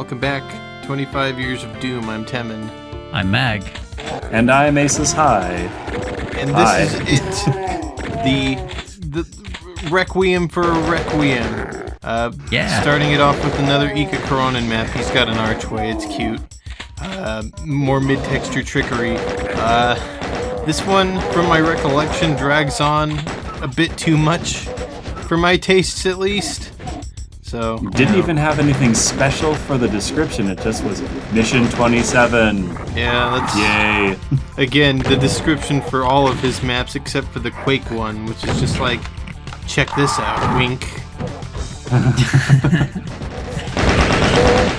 Welcome back. 25 years of doom. I'm Temin. I'm Mag. And I'm Aces High. And this is it. The Requiem for a Requiem. Starting it off with another Ika Koronin map. He's got an archway. It's cute. More mid-texture trickery. This one, from my recollection, drags on a bit too much. For my tastes, at least. So Didn't even have anything special for the description. It just was Mission 27. Yeah, that's... Yay. Again, the description for all of his maps except for the Quake one, which is just like, check this out, wink.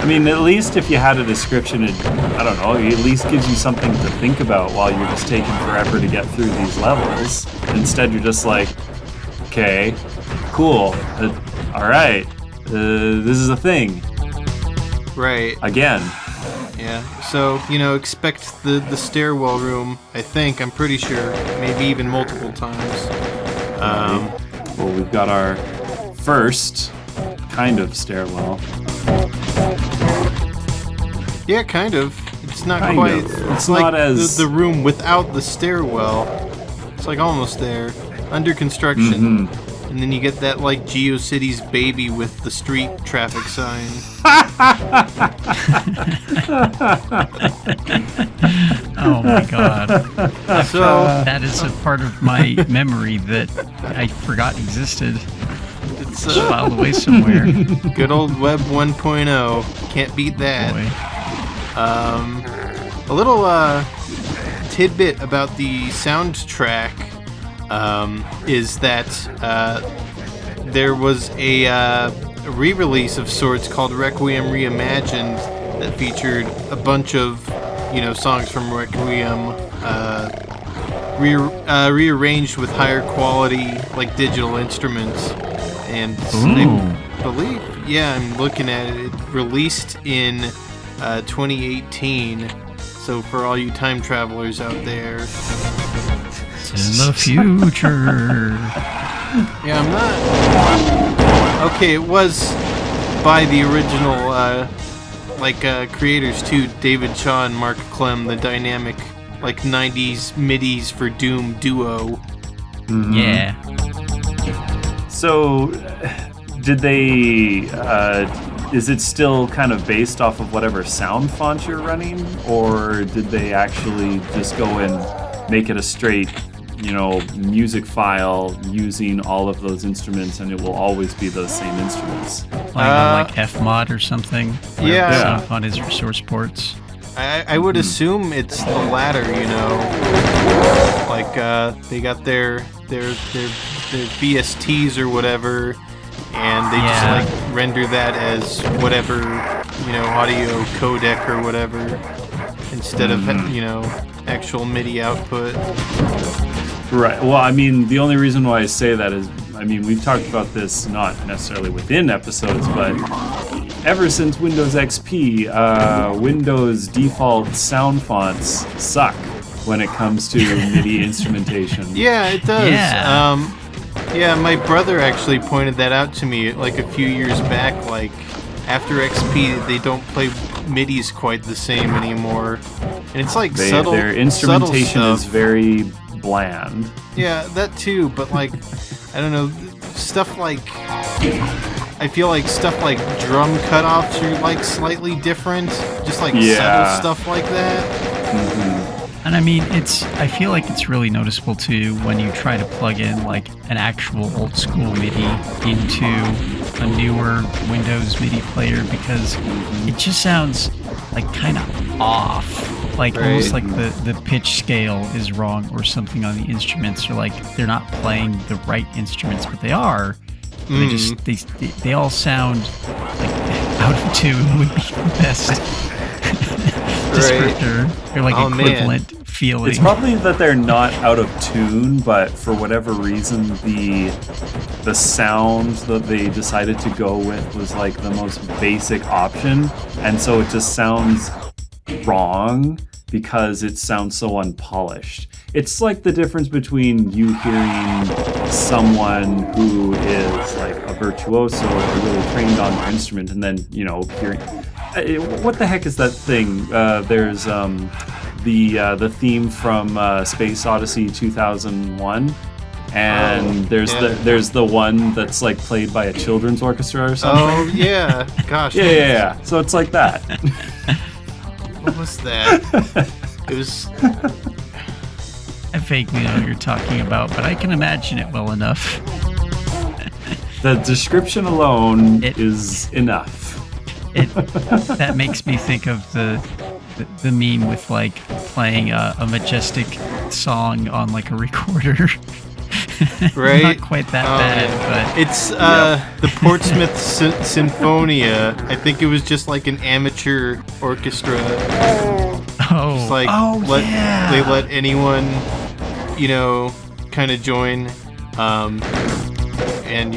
I mean, at least if you had a description, it at least gives you something to think about while you're just taking forever to get through these levels. Instead, you're just like, okay, cool, alright, this is a thing. Right. Again. Yeah, so, expect the stairwell room, I'm pretty sure, maybe even multiple times. Well, we've got our first kind of stairwell. Yeah, kind of. It's not Kind quite. of. It's not like as- the room without the stairwell. It's like almost there, under construction, and then you get that like GeoCities baby with the street traffic sign. Oh my god. So That is a part of my memory that I forgot existed. it's It's filed away somewhere. good old Web 1.0. Can't beat that. Boy. A little tidbit about the soundtrack is that there was a re-release of sorts called Requiem Reimagined that featured a bunch of songs from Requiem rearranged with higher quality like digital instruments, and I believe I'm looking at it. It released in 2018. So for all you time travelers out there, In the future. yeah, I'm not. Okay, it was by the original creators too, David Shaw and Mark Clem, the dynamic 90s midis for Doom duo. Yeah. So, did they, is it still kind of based off of whatever sound font you're running? Or did they actually just go and make it a straight, music file using all of those instruments, and it will always be those same instruments? Playing on Fmod or something. Where Yeah. The sound font is resource ports. I would assume it's the latter, they got their VSTs or whatever, and they just render that as whatever, audio codec or whatever, instead of, actual MIDI output. Right. Well, I mean, the only reason why I say that is, we've talked about this not necessarily within episodes, but ever since Windows XP, Windows default sound fonts suck when it comes to MIDI instrumentation. Yeah, it does. Yeah. My brother actually pointed that out to me a few years back. After XP, they don't play MIDIs quite the same anymore, and it's subtle. Their instrumentation subtle is very bland. Yeah, that too. But I don't know, stuff I feel like stuff like drum cutoffs are slightly different, just subtle stuff like that. And I feel like it's really noticeable too when you try to plug in an actual old school MIDI into a newer Windows MIDI player, because it just sounds kind of off. Almost like the pitch scale is wrong or something on the instruments, or they're not playing the right instruments, but they are. They all sound out of tune would be the best descriptor. They're equivalent feeling. It's probably that they're not out of tune, but for whatever reason, the sound that they decided to go with was the most basic option, and so it just sounds wrong because it sounds so unpolished. It's like the difference between you hearing someone who is a virtuoso or really trained on their instrument, and then hearing what the heck is that thing? There's the theme from Space Odyssey 2001. And there's the one that's like played by a children's orchestra or something. Oh yeah, gosh. Yeah. So it's like that. What was that? It was. I vaguely know what you're talking about, but I can imagine it well enough. The description alone is enough. That makes me think of the meme with like playing a majestic song on like a recorder. Right? Not quite that bad, but it's the Portsmouth Sinfonia. I think it was just like an amateur orchestra. Just like they let anyone, kind of join, and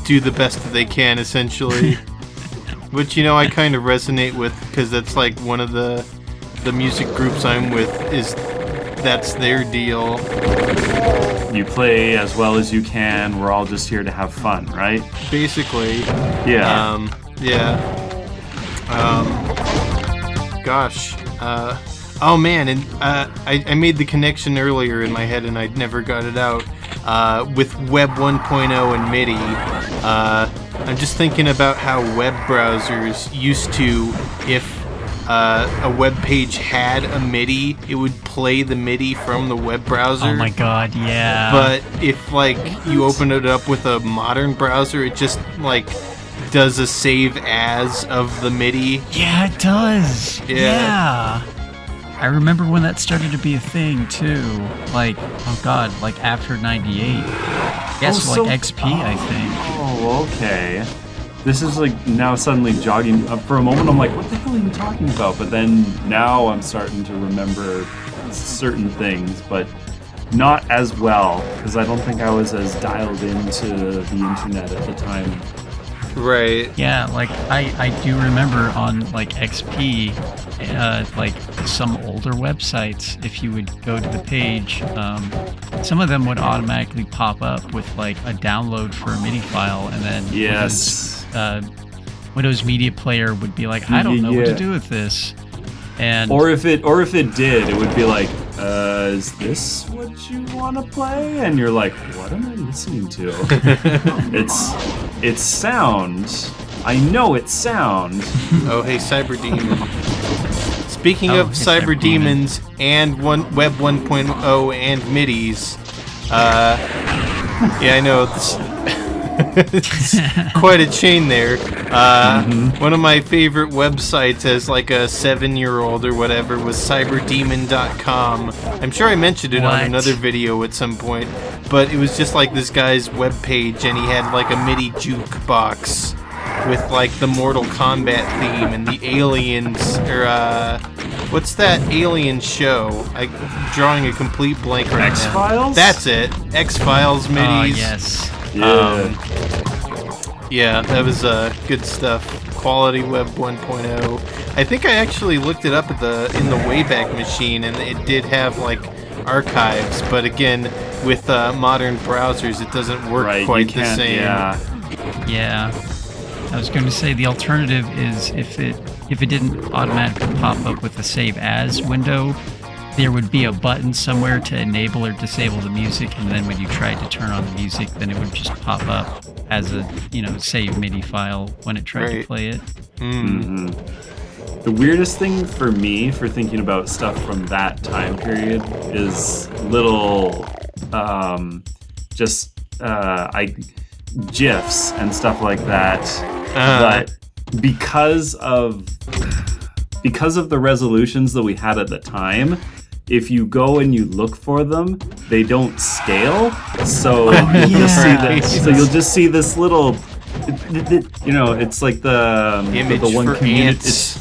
do the best that they can, essentially. Which I kind of resonate with, because that's like one of the music groups I'm with that's their deal. You play as well as you can. We're all just here to have fun, right? Basically. Yeah. Gosh. Oh man, and I made the connection earlier in my head and I never got it out. With Web 1.0 and MIDI. I'm just thinking about how web browsers used to, if a web page had a MIDI, it would play the MIDI from the web browser. Oh my god, yeah. But if you open it up with a modern browser, it just does a save as of the MIDI. Yeah, it does. Yeah. I remember when that started to be a thing too. After 98. Yes, XP, I think. Oh, okay. This is now suddenly jogging up for a moment. I'm like, what the hell are you talking about? But then now I'm starting to remember certain things, but not as well, because I don't think I was as dialed into the internet at the time. Right. Yeah, I do remember on XP, some older websites, if you would go to the page, some of them would automatically pop up with a download for a MIDI file, and then Windows Media Player would be like, I don't know what to do with this. And or if it did, it would be like, is this what you want to play? And you're like, what am I listening to? It's sound. I know it's sound. Oh, hey, Cyber Demon. Speaking of Cyber Demons and Web 1.0 and MIDIs, I know it's quite a chain there. One of my favorite websites as a 7-year-old or whatever was cyberdemon.com. I'm sure I mentioned it on another video at some point, but it was just this guy's webpage, and he had a MIDI jukebox with the Mortal Kombat theme and the aliens, or what's that alien show? I'm drawing a complete blank right now. X-Files? That's it. X-Files MIDIs. Yes. Yeah, that was good stuff. Quality Web 1.0. I think I actually looked it up in the Wayback Machine, and it did have archives. But again, with modern browsers, it doesn't work quite the same. Yeah. I was going to say the alternative is if it didn't automatically pop up with the save as window, there would be a button somewhere to enable or disable the music, and then when you tried to turn on the music, then it would just pop up as a save MIDI file when it tried to play it. Mm-hmm. The weirdest thing for me for thinking about stuff from that time period is little GIFs and stuff like that. But because of the resolutions that we had at the time, if you go and you look for them, they don't scale. So you'll just see this little, it's like the image the one for community. ants.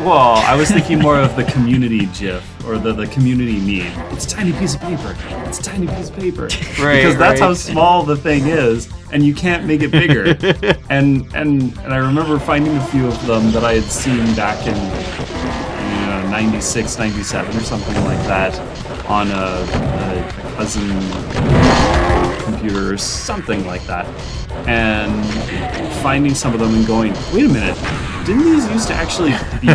Well, I was thinking more of the community GIF or the community meme. It's a tiny piece of paper. It's a tiny pice of paper. Right. Because that's how small the thing is, and you can't make it bigger. and I remember finding a few of them that I had seen back in 96, 97 or something like that on a cousin computer or something like that. And finding some of them and going, wait a minute, Didn't these used to actually be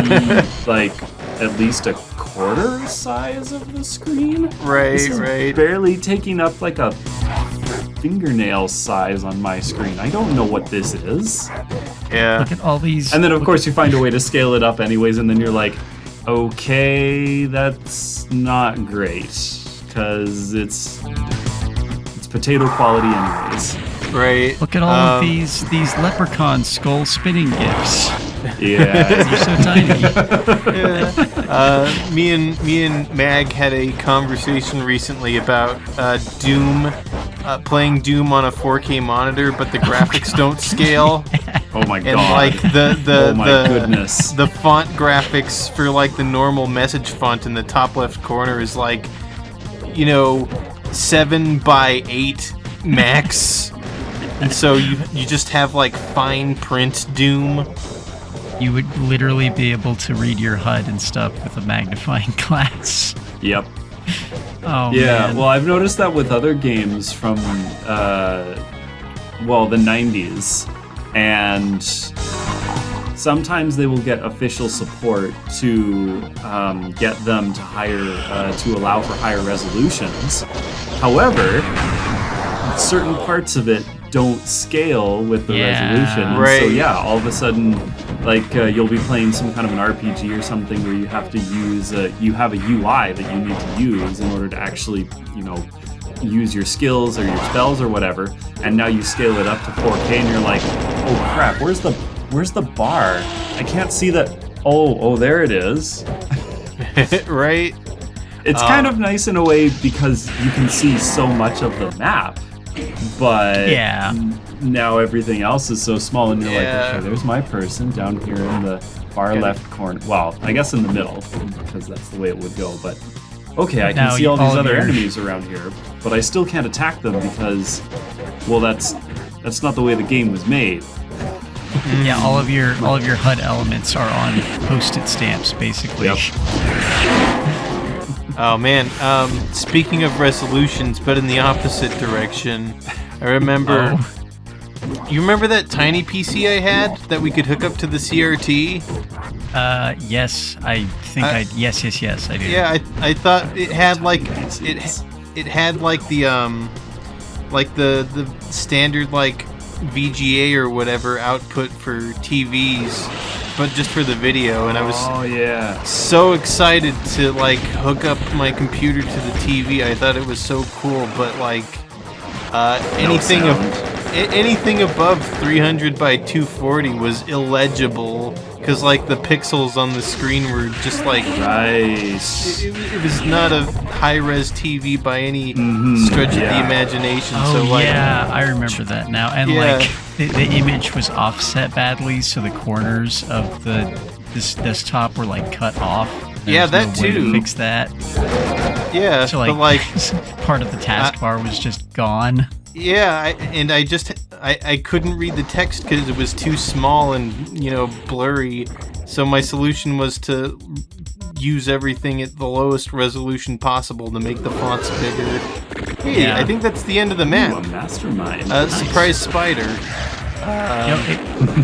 like at least a quarter size of the screen? Right, this is right. barely taking up like a fingernail size on my screen. I don't know what this is. Yeah. Look at all these. And then of course you find a way to scale it up anyways, and then you're like, okay, that's not great, because it's potato quality anyways. Right. Look at all of these leprechaun skull spinning gifs. Yeah. They're so tiny. Yeah. Me and Mag had a conversation recently about Doom, playing Doom on a 4K monitor, but the graphics don't scale. Oh my god. And like oh my goodness. The font graphics for like the normal message font in the top left corner is like, 7:8 max. And so you just have like fine print Doom. You would literally be able to read your HUD and stuff with a magnifying glass. Yep. Oh, yeah, man. well, I've noticed that with other games from, the 90s, and sometimes they will get official support to get them to to allow for higher resolutions. However, certain parts of it don't scale with the resolution. Right. So yeah, all of a sudden, like you'll be playing some kind of an RPG or something where you have to use you have a UI that you need to use in order to actually, use your skills or your spells or whatever. And now you scale it up to 4K, and you're like, oh crap, where's the bar? I can't see that. Oh, there it is. Right. It's kind of nice in a way because you can see so much of the map. But now everything else is so small, and you're like, okay, there's my person down here in the far left corner. Well, I guess in the middle, because that's the way it would go. But okay, I can see all these other enemies around here, but I still can't attack them because, well, that's not the way the game was made. Yeah, all of your HUD elements are on Post-it stamps, basically. Yep. Oh man, speaking of resolutions, but in the opposite direction, I remember... You remember that tiny PC I had that we could hook up to the CRT? Yes, I think yes, I do. Yeah, I thought it had like... It had like the standard like VGA or whatever output for TVs, but just for the video, and I was so excited to like hook up my computer to the TV. I thought it was so cool, but like anything above 300 by 240 was illegible because like the pixels on the screen were just like it was not a high-res TV by any stretch of the imagination. Oh, so like I remember that now. And like the image was offset badly, so the corners of this desktop were like cut off. That no way too. To fix that. Yeah, So like, but like part of the taskbar was just gone. Yeah, I couldn't read the text because it was too small and blurry. So my solution was to use everything at the lowest resolution possible to make the fonts bigger. Hey, I think that's the end of the map. Ooh, a mastermind. Nice. Surprise spider.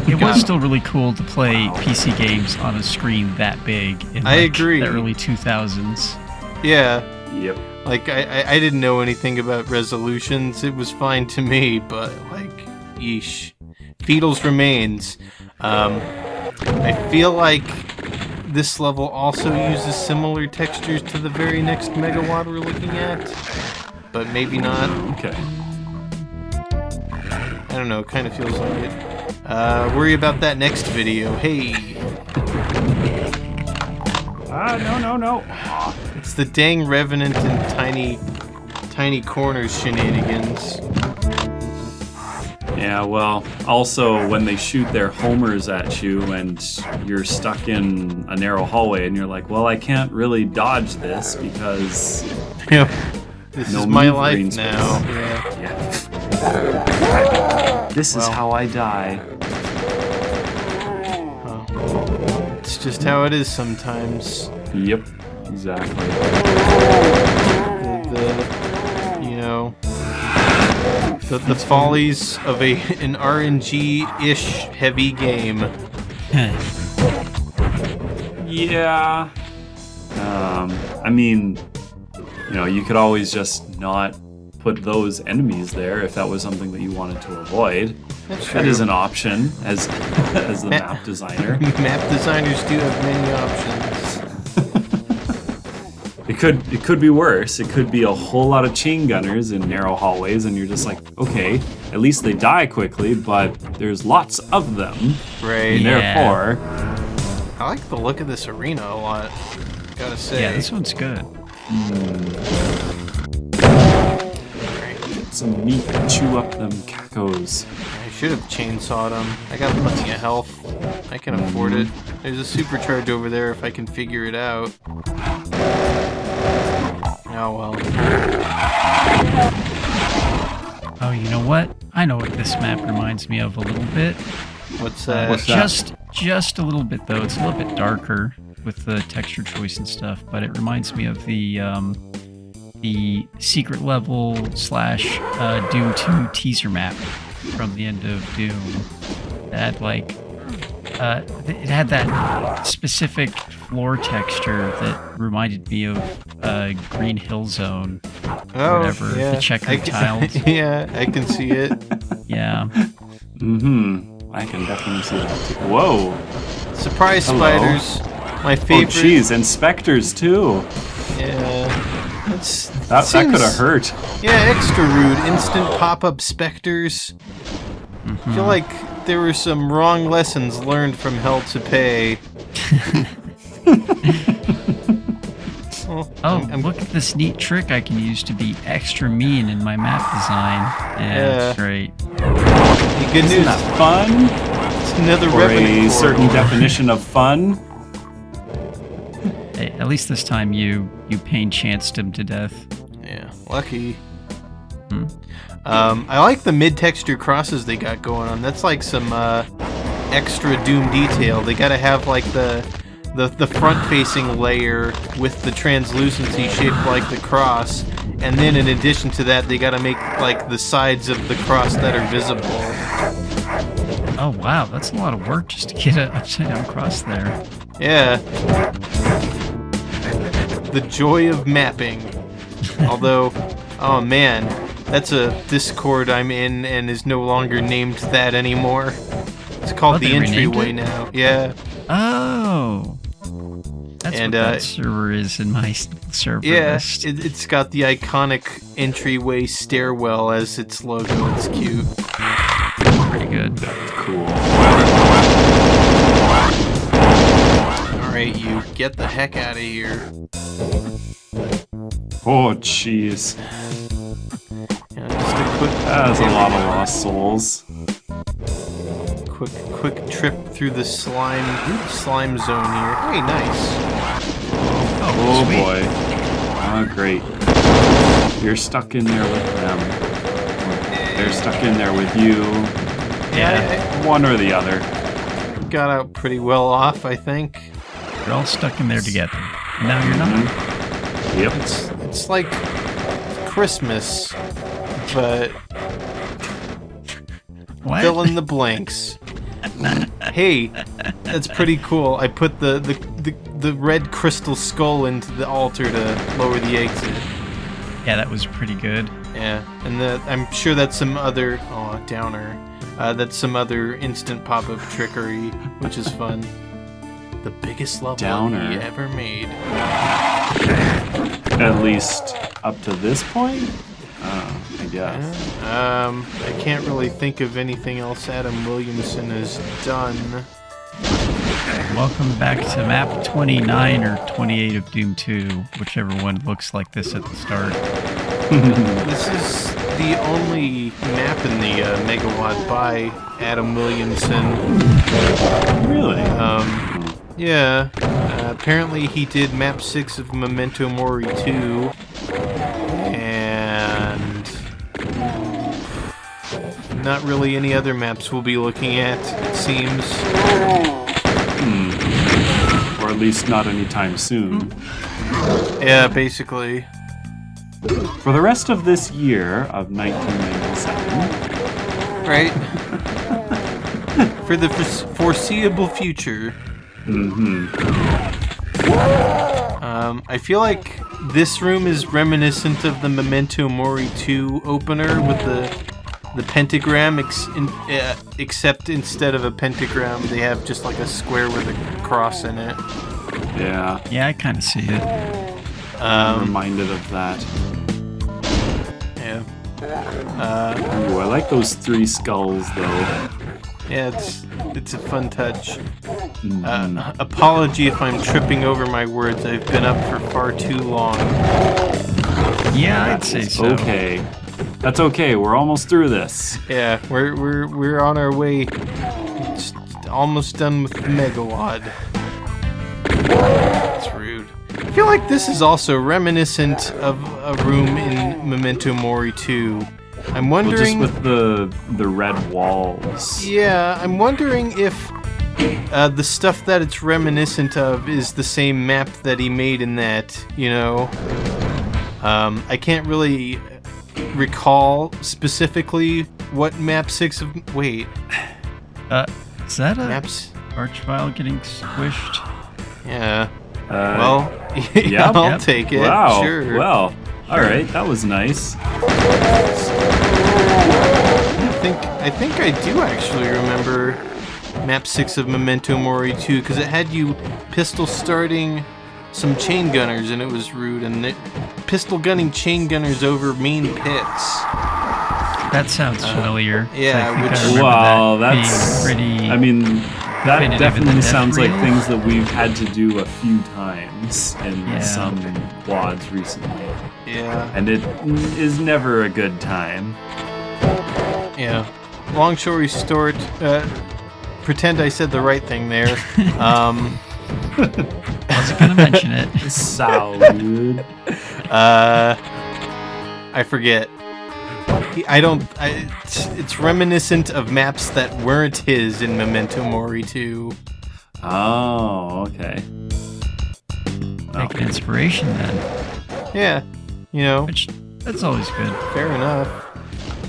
It was still really cool to play PC games on a screen that big in I agree. the early 2000s. Yeah. Yep. Like, I didn't know anything about resolutions. It was fine to me, but, like, yeesh. Fetal's Remains. I feel like this level also uses similar textures to the very next megawatt we're looking at, but maybe not. Okay. I don't know, it kind of feels like it. Worry about that next video. Hey! No. It's the dang Revenant and tiny corners shenanigans. Yeah, well, also when they shoot their homers at you and you're stuck in a narrow hallway and you're like, well, I can't really dodge this because This is my life now. Yeah. This is how I die. It's just how it is sometimes. Yep, exactly. The follies of an RNG-ish heavy game. Yeah. I mean, you could always just not put those enemies there if that was something that you wanted to avoid. That is an option as the map designer. Map designers do have many options. It could be worse. It could be a whole lot of chain gunners in narrow hallways, and you're just like, okay, at least they die quickly, but there's lots of them. Right. And therefore, I like the look of this arena a lot. Gotta say. Yeah, this one's good. Get some meat to chew up them cacos. I should have chainsawed them. I got plenty of health. I can afford it. There's a supercharge over there if I can figure it out. Oh well. Oh, you know what? I know what this map reminds me of a little bit. What's that? What's that? Just a little bit though. It's a little bit darker with the texture choice and stuff, but it reminds me of the secret level / Doom 2 teaser map from the end of Doom. That it had that specific floor texture that reminded me of Green Hill Zone. Oh, whatever, yeah. the checkered tiles. Yeah, I can see it. Yeah. I can definitely see that too. Whoa. Surprise Hello. spiders. My favorite. Oh, jeez, and specters too. Yeah. That could have hurt. Yeah, extra rude. Instant pop-up specters. I feel like there were some wrong lessons learned from Hell to Pay. Look at this neat trick I can use to be extra mean in my map design. Yeah, that's great. The good Isn't news. that fun? It's another For revenue a certain corridor. definition of fun. Hey, at least this time you pain chanced him to death. Yeah, lucky. I like the mid-texture crosses they got going on. That's like some extra Doom detail. They gotta have like the front-facing layer with the translucency shaped like the cross, and then in addition to that, they gotta make like the sides of the cross that are visible. Oh wow, that's a lot of work just to get an upside-down cross there. Yeah. The joy of mapping. Although, oh man, that's a Discord I'm in and is no longer named that anymore. It's called the they renamed Entryway it? now. Yeah. Oh. That's And, what that server is in my server Yeah, list. it's got the iconic Entryway stairwell as its logo. It's cute. Pretty good. Cool. Alright, you get the heck out of here. Oh, jeez. Yeah, just a quick. That's a lot of lost souls. Quick trip through the slime zone here. Hey, nice. Oh sweet. boy. Oh, great. You're stuck in there with them. They're stuck in there with you. Yeah, One or the other. Got out pretty well off, I think. you're all stuck in there together. Now you're not. Yep. It's like Christmas, but What? fill in the blanks. Hey, that's pretty cool. I put the red crystal skull into the altar to lower the exit. Yeah, that was pretty good. Yeah, and I'm sure that's some other downer. That's some other instant pop-up trickery, which is fun. The biggest level Downer. he ever made. At least up to this point? I guess. I can't really think of anything else Adam Williamson has done. Welcome back to map 29 or 28 of Doom 2, whichever one looks like this at the start. This is the only map in the Megawatt by Adam Williamson. Really? Yeah. Apparently he did map 6 of Memento Mori 2. And not really any other maps we'll be looking at, it seems. Or at least not anytime soon. Yeah, basically. For the rest of this year of 1997, Right? for the foreseeable future. I feel like this room is reminiscent of the Memento Mori 2 opener with the pentagram, except instead of a pentagram, they have just like a square with a cross in it. Yeah. Yeah, I kind of see it. I'm reminded of that. Yeah. Ooh, I like those 3 skulls, though. Yeah, it's a fun touch. Apology if I'm tripping over my words. I've been up for far too long. Yeah, I'd say so. Okay. That's okay. We're almost through this. Yeah, we're on our way. Just almost done with the Megawad. That's rude. I feel like this is also reminiscent of a room in Memento Mori 2. I'm wondering... Well, just with the red walls. Yeah, I'm wondering if the stuff that it's reminiscent of is the same map that he made in that, you know? I can't really recall specifically what map 6 of... Wait. Is that a Maps... Archvile getting squished? Yeah. Well, yeah, I'll take it. Wow. Sure. Well, all right. That was nice. I think I do actually remember map 6 of Memento Mori 2 because it had you pistol starting some chain gunners and it was rude, and pistol gunning chain gunners over main pits. That sounds familiar. Yeah, that's pretty. I mean, that definitely sounds like reel. things that we've had to do a few times in some quads recently. Yeah. And it is never a good time. Yeah. Long story short, pretend I said the right thing there. Wasn't gonna mention it. Salud. I forget. It's reminiscent of maps that weren't his in Memento Mori 2. Oh, okay. Take an inspiration then. Yeah, you know, Which, that's always good. fair enough.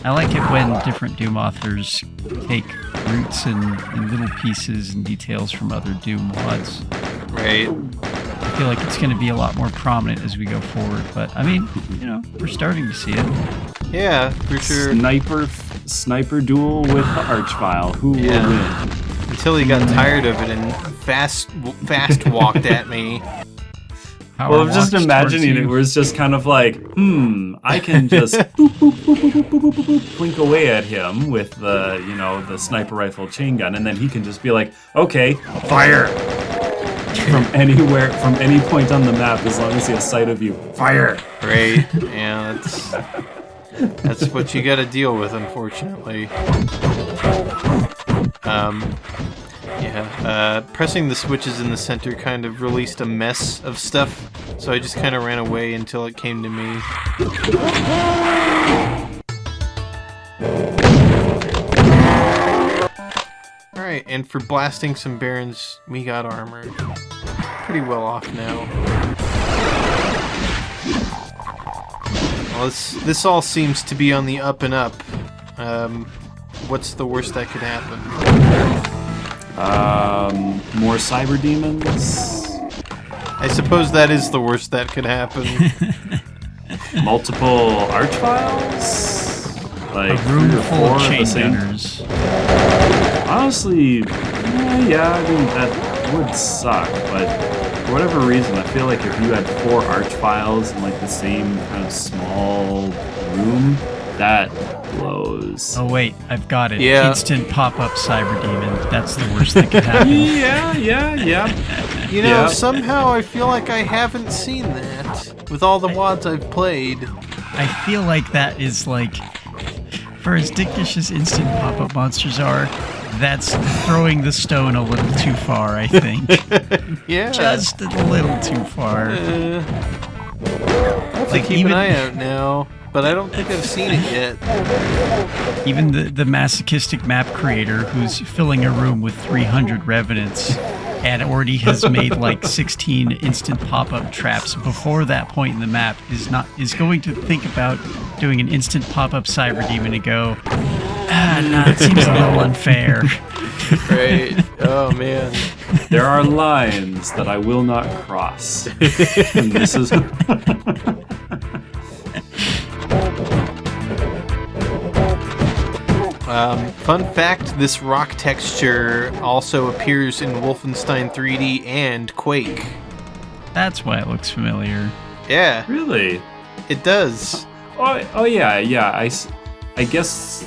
I like it when different Doom authors take roots and little pieces and details from other Doom mods. Right. I feel like it's going to be a lot more prominent as we go forward, but I mean, you know, we're starting to see it. Yeah, for sure. Sniper duel with the Archvile. Who will win? Until he got tired of it and fast walked at me. Well, I'm just imagining it where it's just kind of like, I can just boop, boop, boop, boop, boop, boop, boop, boop, blink away at him with the, the sniper rifle chain gun, and then he can just be like, okay, fire! From anywhere, from any point on the map, as long as he has sight of you, fire! Right, yeah, that's what you gotta deal with, unfortunately. Pressing the switches in the center kind of released a mess of stuff, so I just kind of ran away until it came to me. Alright, and for blasting some barons, we got armor. Pretty well off now. Well, this all seems to be on the up and up. What's the worst that could happen? More cyber demons. I suppose that is the worst that could happen. Multiple archviles. Like A room 3 or 4 full of at the chain same. gunners. Honestly, yeah, I mean that would suck, but for whatever reason, I feel like if you had 4 archviles in like the same kind of small room, that blows. Oh wait, I've got it. Yeah. Instant pop-up cyber demon. That's the worst that could happen. Yeah. You know, somehow I feel like I haven't seen that with all the WADs I've played. I feel like that is like, for as dickish as instant pop-up monsters are, that's throwing the stone a little too far, I think. Yeah. Just a little too far. I'll have to keep an eye out now, but I don't think I've seen it yet. Even the masochistic map creator who's filling a room with 300 revenants and already has made like 16 instant pop-up traps before that point in the map is going to think about doing an instant pop-up cyber demon and go, no, it seems a little unfair. Right. Oh, man. There are lines that I will not cross. And this is... Fun fact, this rock texture also appears in Wolfenstein 3D and Quake. That's why it looks familiar. Yeah, Really? it does. Oh yeah. I guess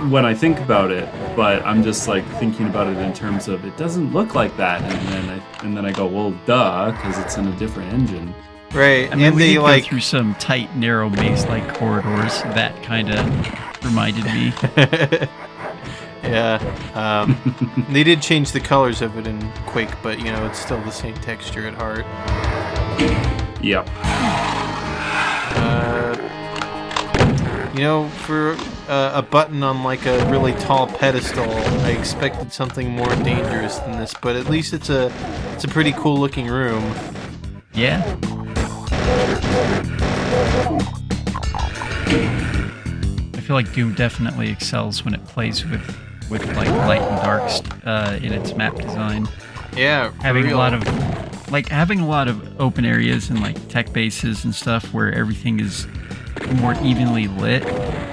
when I think about it, but I'm just like thinking about it in terms of it doesn't look like that, and then I go, well, duh, because it's in a different engine. Right, I mean, and we they did like... go through some tight, narrow maze-like corridors. That kind of reminded me. Yeah, they did change the colors of it in Quake, but, you know, it's still the same texture at heart. Yep. You know, for a button on like a really tall pedestal, I expected something more dangerous than this, but at least it's a pretty cool looking room. Yeah. I feel like Doom definitely excels when it plays with like light and darks in its map design. Yeah, Having a lot of open areas and like tech bases and stuff where everything is more evenly lit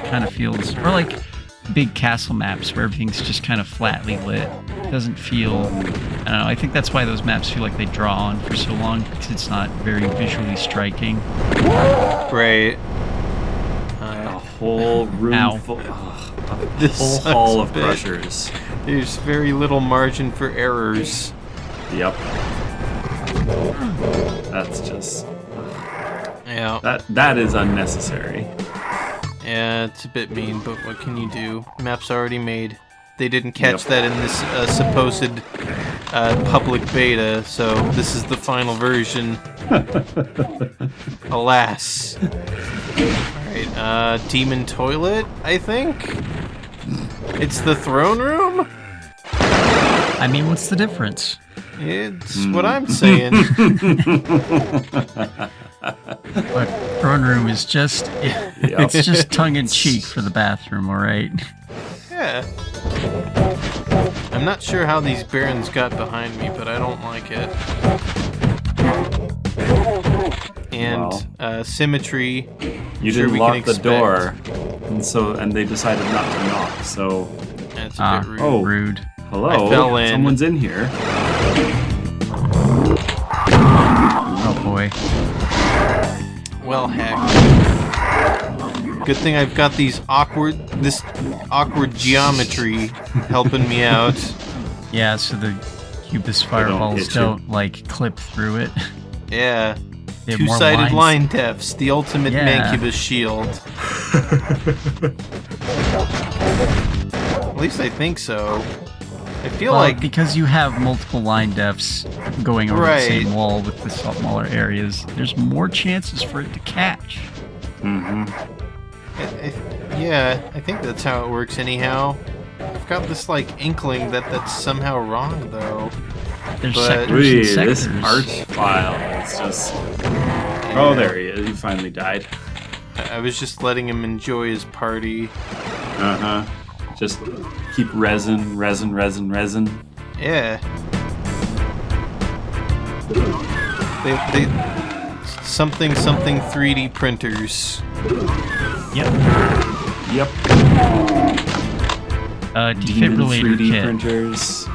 kind of feels, or like big castle maps where everything's just kind of flatly lit. It doesn't feel, I don't know, I think that's why those maps feel like they draw on for so long, because it's not very visually striking. Right. A whole room full, a whole hall of crushers. There's very little margin for errors. Yep. That's just... Yeah. That is unnecessary. Yeah, it's a bit mean, but what can you do? Map's already made. They didn't catch that in this supposed public beta, so this is the final version. Alas. Alright, Demon Toilet, I think? It's the throne room? I mean, what's the difference? It's what I'm saying. But throne room is just, it's just tongue-in-cheek for the bathroom, alright? Yeah. I'm not sure how these barons got behind me, but I don't like it. And symmetry. You sure didn't lock the door, and they decided not to knock. So that's a bit rude. Oh, rude. Hello, I fell in. Someone's in here. Oh boy. Well, heck. Good thing I've got this awkward geometry helping me out. Yeah, so the cubist fireballs don't like clip through it. Yeah. They have more Two-sided lines. line defs, the ultimate Yeah. Mancubus shield. At least I think so. I feel like because you have multiple line defs going over the same Right. wall with the smaller areas, there's more chances for it to catch. Mm-hmm. yeah, I think that's how it works anyhow. I've got this like inkling that that's somehow wrong though. There's But- sectors and sectors. This arch file is just... Oh, there he is. He finally died. I was just letting him enjoy his party. Uh-huh. Just keep resin. Yeah. They something 3D printers. Yep. Yep. Defibrillator 3D kit. printers.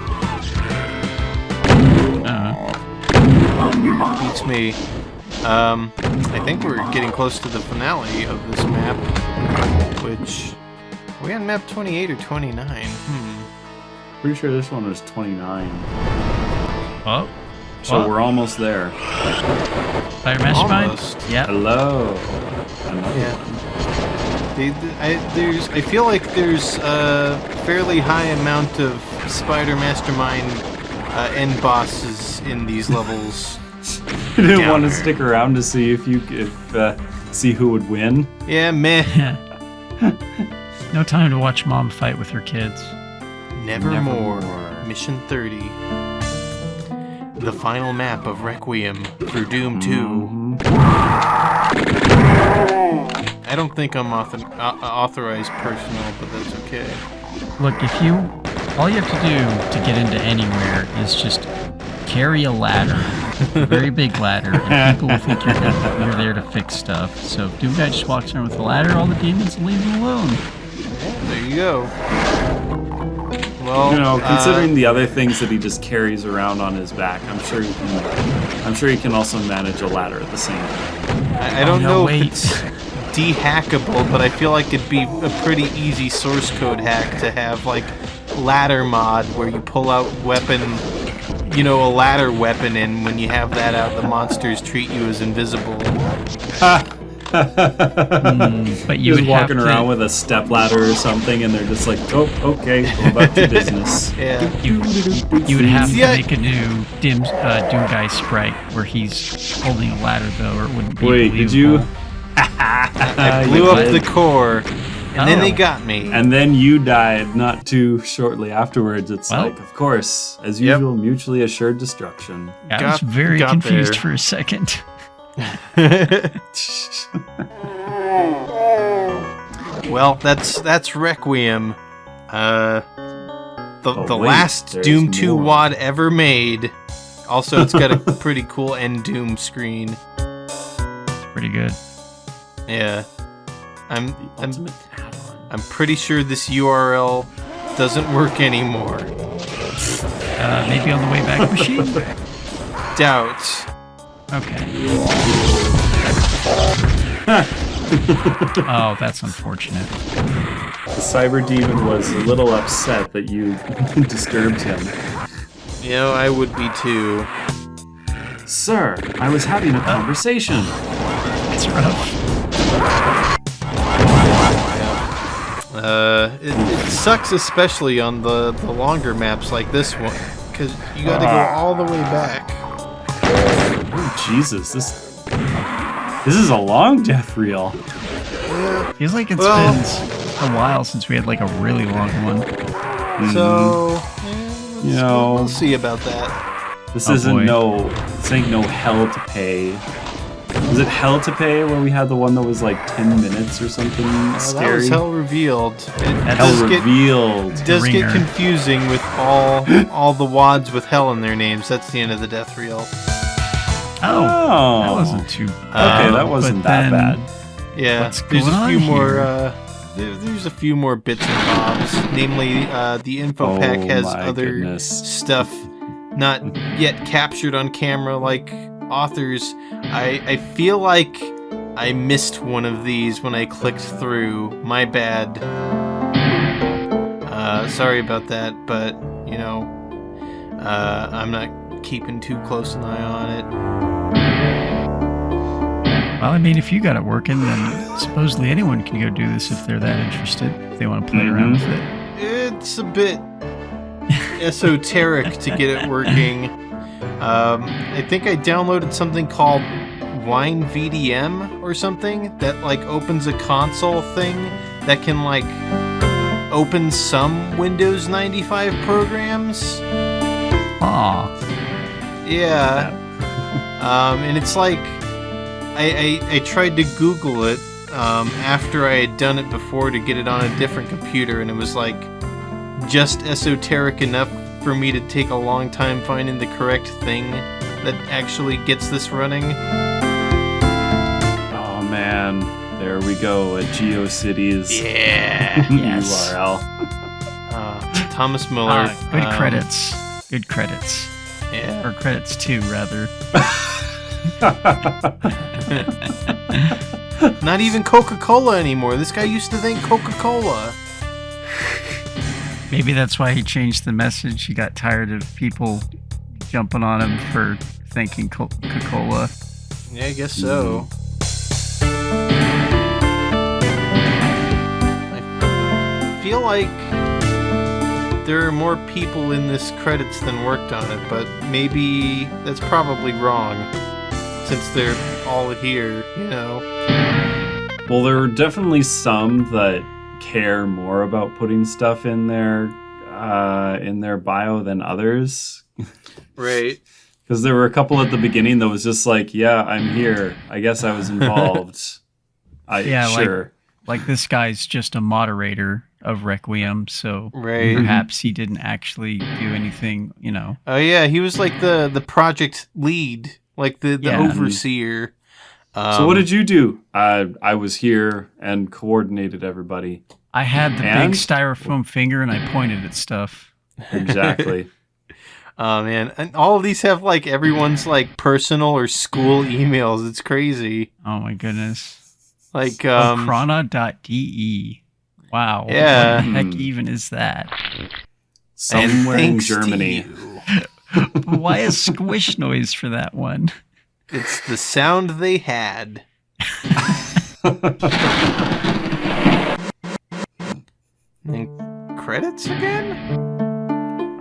Beats me. I think we're getting close to the finale of this map, which... Are we on map 28 or 29? Pretty sure this one was 29. Oh. So Well. we're almost there. Fire Mastermind? Almost. Yep. Hello. Another Yeah. one. I feel like there's a fairly high amount of Spider Mastermind end bosses in these levels. You didn't want to stick around to see see who would win. Yeah, meh. No time to watch mom fight with her kids. Nevermore. Mission 30. The final map of Requiem for Doom 2. I don't think I'm authorized personnel, but that's okay. Look, if you All you have to do to get into anywhere is just carry a ladder, a very big ladder, and people will think you're there to fix stuff. So if Doom Guy just walks around with a ladder, all the demons will leave him alone. There you go. Well, considering the other things that he just carries around on his back, I'm sure he can also manage a ladder at the same time. I don't know if it's de-hackable, but I feel like it'd be a pretty easy source code hack to have like ladder mod where you pull out a ladder weapon, and when you have that out, the monsters treat you as invisible. But you just walking around with a step ladder or something, and they're just like, "Oh, okay, go about your business." Yeah. You would have to make a new Doom Guy sprite where he's holding a ladder, though, or it wouldn't be. Wait, did you? I blew up the core, and then they got me. And then you died not too shortly afterwards. It's like, of course, as usual, mutually assured destruction. I was very confused for a second. Well, that's Requiem. The last Doom 2 WAD ever made. Also, it's got a pretty cool end Doom screen. It's pretty good. Yeah. I'm pretty sure this URL doesn't work anymore. Maybe on the way back machine? Doubt. Okay. Oh, that's unfortunate. The Cyber Demon was a little upset that you disturbed him. I would be too. Sir, I was having a conversation. It's rough. It sucks, especially on the longer maps like this one, because you got to go all the way back. Oh, Jesus, this is a long death reel. Yeah. Feels like it's been a while since we had like a really long one. So, we'll see about that. This ain't no Hell to Pay. Was it Hell to Pay where we had the one that was like 10 minutes or something scary? That was Hell Revealed. It does get confusing with all the WADs with Hell in their names. That's the end of the death reel. Oh, that wasn't too bad. Okay, that wasn't that bad. Yeah, there's a few more. There's a few more bits and bobs. Namely, the info pack has other stuff not yet captured on camera, like authors. I feel like I missed one of these when I clicked through. My bad. Sorry about that, but I'm not keeping too close an eye on it. Well, I mean, if you got it working, then supposedly anyone can go do this if they're that interested, if they want to play around with it. It's a bit esoteric to get it working. I think I downloaded something called Wine VDM or something that like opens a console thing that can like open some Windows 95 programs. Aw. Yeah. And it's like I tried to Google it after I had done it before to get it on a different computer, and it was like just esoteric enough for me to take a long time finding the correct thing that actually gets this running. Oh man, there we go at GeoCities. Yeah. Yes. URL. Thomas Muller. Good credits. Good credits. Yeah. Or credits too, rather. Not even Coca-Cola anymore. This guy used to think Coca-Cola. Maybe that's why he changed the message. He got tired of people jumping on him for thinking Coca-Cola. Yeah, I guess so. I feel like there are more people in this credits than worked on it, but maybe that's probably wrong, since they're all here, Well, there are definitely some that care more about putting stuff in their bio than others. Right. Because there were a couple at the beginning that was just like, yeah, I'm here. I guess I was involved. Sure. Like this guy's just a moderator, of Requiem, so Right. perhaps he didn't actually do anything, Oh yeah, he was like the project lead, like the Yeah. overseer. So what did you do? I was here and coordinated everybody. I had the And? big styrofoam finger and I pointed at stuff. Exactly. Oh man, and all of these have like everyone's like personal or school emails. It's crazy. Oh my goodness. Like Krana.de. Wow. Yeah. What the heck even is that? Somewhere in thanks to Germany. you. Why a squish noise for that one? It's the sound they had. And credits again?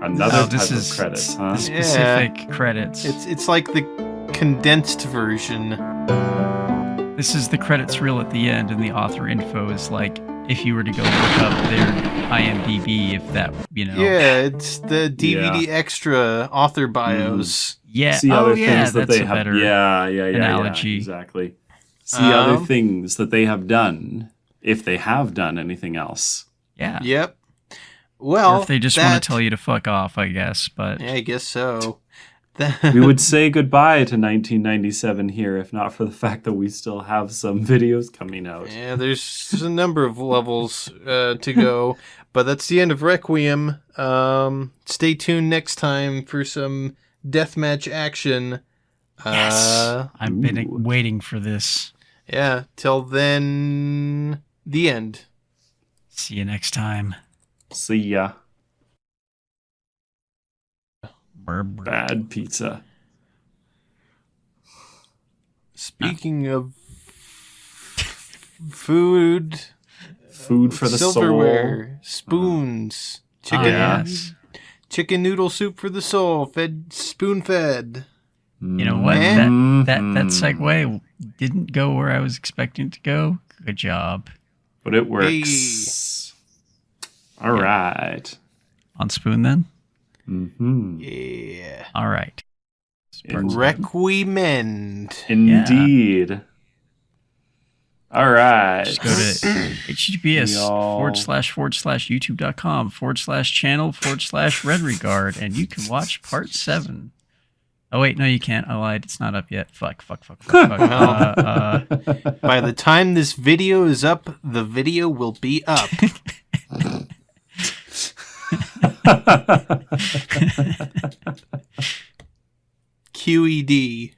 Another this type is of credits, huh? the specific credits. It's like the condensed version. This is the credits reel at the end, and the author info is like if you were to go look up their IMDb, if that, Yeah, it's the DVD extra author bios. Yeah. See other yeah, things that that's they a have. better Yeah, analogy. exactly. See other things that they have done, if they have done anything else. Yeah. Yep. Well, Or if they just want to tell you to fuck off, I guess. But Yeah, I guess so. We would say goodbye to 1997 here, if not for the fact that we still have some videos coming out. Yeah, there's a number of levels to go, but that's the end of Requiem. Stay tuned next time for some deathmatch action. yes, I've been waiting for this. Yeah, till then, the end. See you next time. See ya. Brr, brr. Bad pizza. Speaking of food, Food for the silverware, spoons, chicken, yes. chicken noodle soup for the soul, spoon fed. You know what? Mm-hmm. That segue didn't go where I was expecting it to go. Good job. But it works. All right. On spoon then? Mm-hmm. Yeah. All right. Requiem. Indeed. All right. Just go to https://youtube.com/channel/Red Regard and you can watch part 7. Oh, wait, no, you can't. I lied. It's not up yet. Fuck. By the time this video is up, the video will be up. QED.